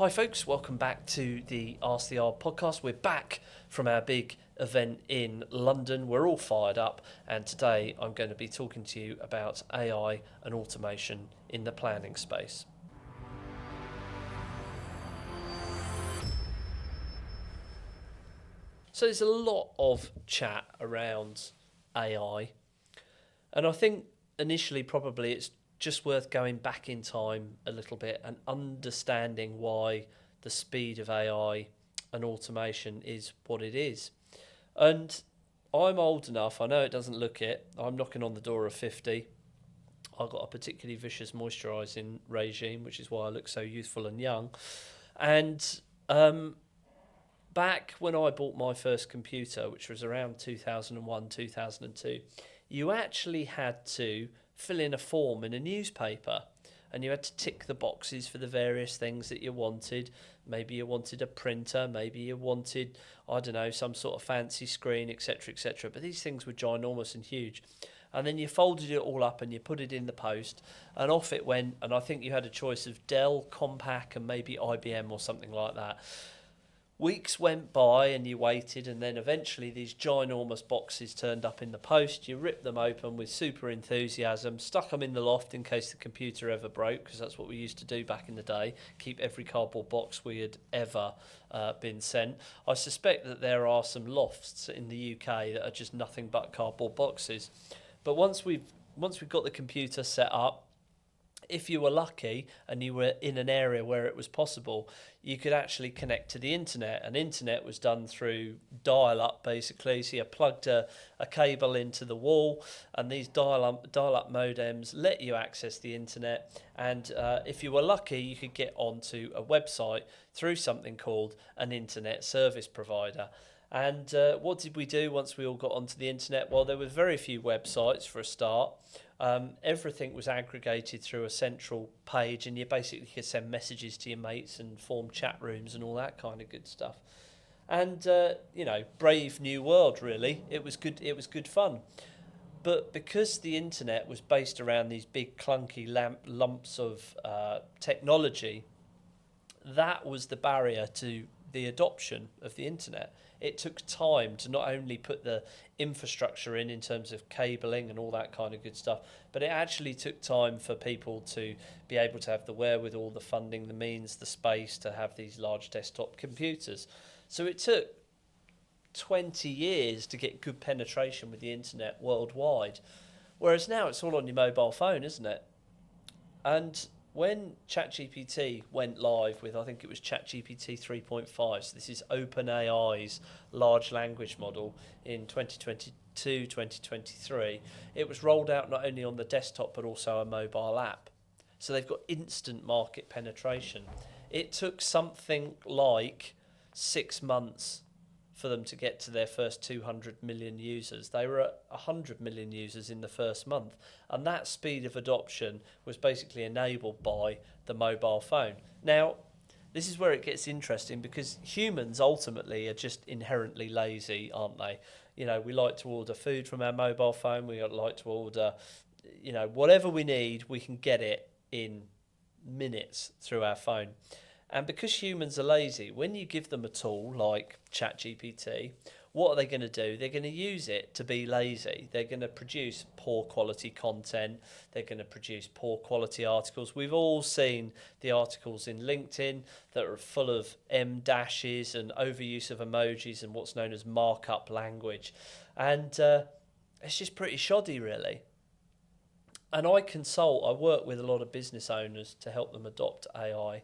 Hi folks, welcome back to the Ask the R podcast. We're back from our big event in London. We're all fired up, and today I'm going to be talking to you about AI and automation in the planning space. So there's a lot of chat around AI, and I think initially probably it's just worth going back in time a little bit and understanding why the speed of AI and automation is what it is. And I'm old enough, I know it doesn't look it, I'm knocking on the door of 50. I've got a particularly vicious moisturising regime, which is why I look so youthful and young. And back when I bought my first computer, which was around 2001, 2002, you actually had to fill in a form in a newspaper and you had to tick the boxes for the various things that you wanted. Maybe you wanted a printer, maybe you wanted, I don't know, some sort of fancy screen, etc., etc. But these things were ginormous and huge. And then you folded it all up and you put it in the post and off it went. And I think you had a choice of Dell, Compaq and maybe IBM or something like that. Weeks went by and you waited, and then eventually these ginormous boxes turned up in the post. You ripped them open with super enthusiasm, stuck them in the loft in case the computer ever broke, because that's what we used to do back in the day, keep every cardboard box we had ever been sent. I suspect that there are some lofts in the UK that are just nothing but cardboard boxes. But once we've got the computer set up, if you were lucky and you were in an area where it was possible, you could actually connect to the internet. And internet was done through dial-up, basically. So you plugged a cable into the wall, and these dial-up modems let you access the internet. And if you were lucky, you could get onto a website through something called an internet service provider. And what did we do once we all got onto the internet? Well, there were very few websites for a start. Everything was aggregated through a central page, and you basically could send messages to your mates and form chat rooms and all that kind of good stuff. And brave new world, really. It was good. It was good fun. But because the internet was based around these big clunky lumps of technology, that was the barrier to the adoption of the internet. It took time to not only put the infrastructure in terms of cabling and all that kind of good stuff, but it actually took time for people to be able to have the wherewithal, the funding, the means, the space to have these large desktop computers. So it took 20 years to get good penetration with the internet worldwide. Whereas now it's all on your mobile phone, isn't it? And when ChatGPT went live with, I think it was ChatGPT 3.5, so this is OpenAI's large language model in 2022, 2023, it was rolled out not only on the desktop but also a mobile app. So they've got instant market penetration. It took something like 6 months for them to get to their first 200 million users. They were at 100 million users in the first month, and that speed of adoption was basically enabled by the mobile phone. Now, this is where it gets interesting, because humans ultimately are just inherently lazy, aren't they? You know, we like to order food from our mobile phone, we like to order, whatever we need, we can get it in minutes through our phone. And because humans are lazy, when you give them a tool like ChatGPT, what are they going to do? They're going to use it to be lazy. They're going to produce poor quality content. They're going to produce poor quality articles. We've all seen the articles in LinkedIn that are full of M dashes and overuse of emojis and what's known as markup language. And it's just pretty shoddy, really. And I work with a lot of business owners to help them adopt AI.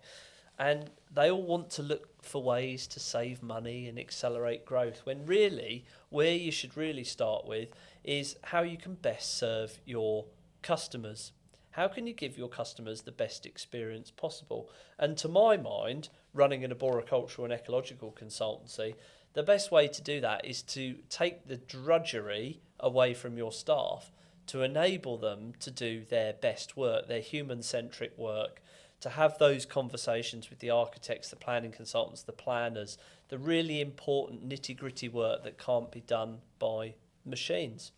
And they all want to look for ways to save money and accelerate growth, when really, where you should really start with is how you can best serve your customers. How can you give your customers the best experience possible? And to my mind, running an arboricultural and ecological consultancy, the best way to do that is to take the drudgery away from your staff, to enable them to do their best work, their human-centric work, to have those conversations with the architects, the planning consultants, the planners, the really important nitty-gritty work that can't be done by machines.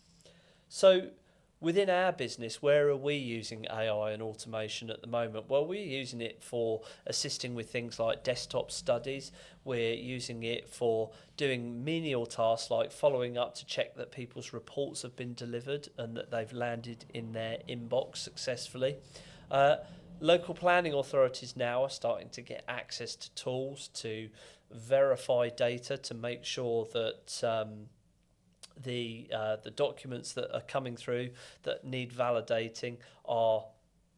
So within our business, where are we using AI and automation at the moment? Well, we're using it for assisting with things like desktop studies. We're using it for doing menial tasks like following up to check that people's reports have been delivered and that they've landed in their inbox successfully. Local planning authorities now are starting to get access to tools to verify data to make sure that the documents that are coming through that need validating are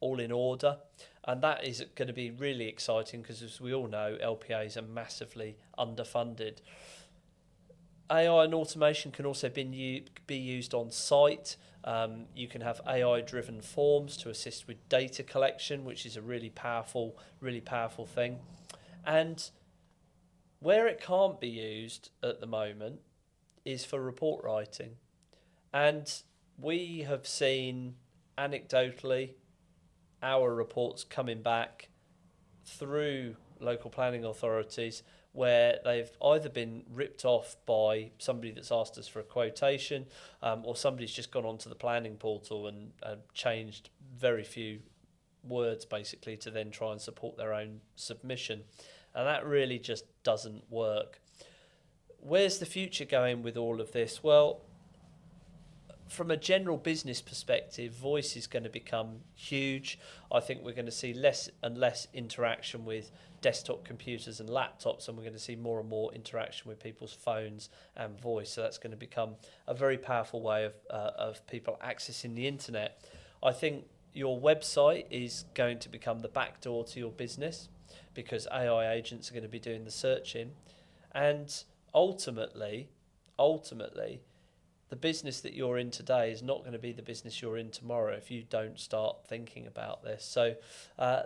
all in order, and that is going to be really exciting because, as we all know, LPAs are massively underfunded. AI and automation can also be used on site. You can have AI-driven forms to assist with data collection, which is a really powerful thing. And where it can't be used at the moment is for report writing. And we have seen anecdotally our reports coming back through local planning authorities where they've either been ripped off by somebody that's asked us for a quotation, or somebody's just gone onto the planning portal and changed very few words basically to then try and support their own submission. And that really just doesn't work. Where's the future going with all of this? Well, from a general business perspective, voice is going to become huge. I think we're going to see less and less interaction with desktop computers and laptops, and we're going to see more and more interaction with people's phones and voice. So that's going to become a very powerful way of people accessing the internet. I think your website is going to become the back door to your business because AI agents are going to be doing the searching, and ultimately, the business that you're in today is not going to be the business you're in tomorrow if you don't start thinking about this. So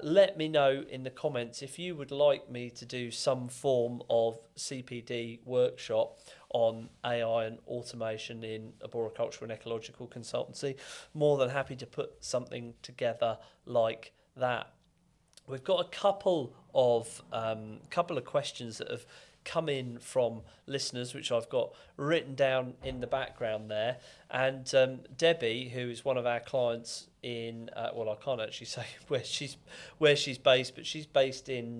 let me know in the comments if you would like me to do some form of CPD workshop on AI and automation in arboricultural and ecological consultancy. More than happy to put something together like that. We've got a couple of questions that have come in from listeners, which I've got written down in the background there. And Debbie, who is one of our clients in, well, I can't actually say where she's based, but she's based in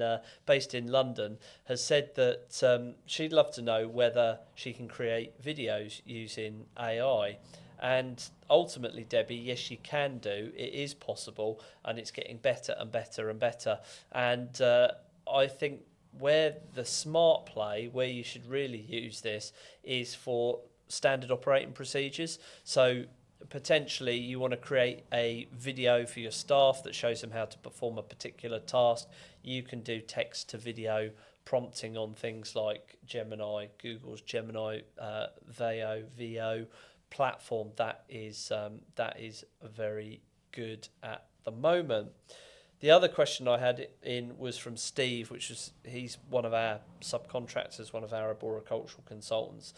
London, has said that she'd love to know whether she can create videos using AI. And ultimately, Debbie, yes, you can do. It is possible, and it's getting better and better and better. And I think where the smart play, where you should really use this, is for standard operating procedures. So potentially you want to create a video for your staff that shows them how to perform a particular task. You can do text to video prompting on things like Gemini, Google's Gemini VO platform. That is very good at the moment. The other question I had in was from Steve, he's one of our subcontractors, one of our arboricultural consultants.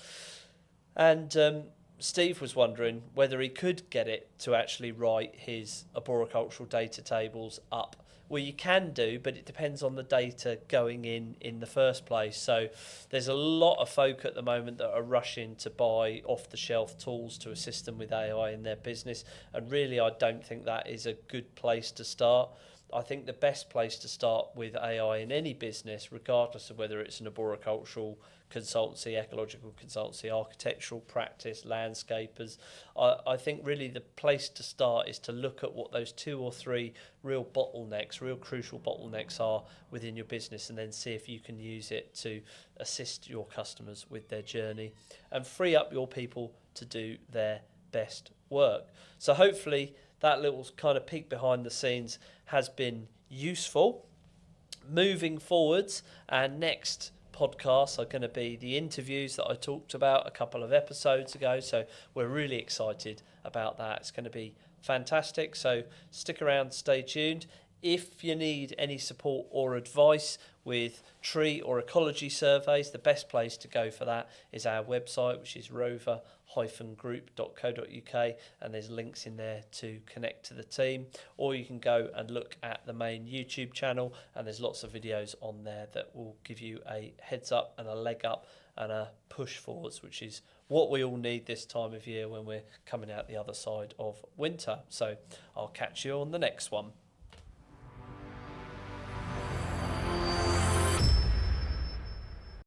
And Steve was wondering whether he could get it to actually write his arboricultural data tables up. Well, you can do, but it depends on the data going in the first place. So there's a lot of folk at the moment that are rushing to buy off-the-shelf tools to assist them with AI in their business. And really, I don't think that is a good place to start. I think the best place to start with AI in any business, regardless of whether it's an arboricultural consultancy, ecological consultancy, architectural practice, landscapers, I think really the place to start is to look at what those 2 or 3 real crucial bottlenecks are within your business, and then see if you can use it to assist your customers with their journey and free up your people to do their best work. So hopefully that little kind of peek behind the scenes has been useful. Moving forwards, our next podcasts are going to be the interviews that I talked about a couple of episodes ago. So we're really excited about that. It's going to be fantastic. So stick around, stay tuned. If you need any support or advice with tree or ecology surveys, the best place to go for that is our website, which is rover-group.co.uk, and there's links in there to connect to the team. Or you can go and look at the main YouTube channel, and there's lots of videos on there that will give you a heads up and a leg up and a push forwards, which is what we all need this time of year when we're coming out the other side of winter. So I'll catch you on the next one.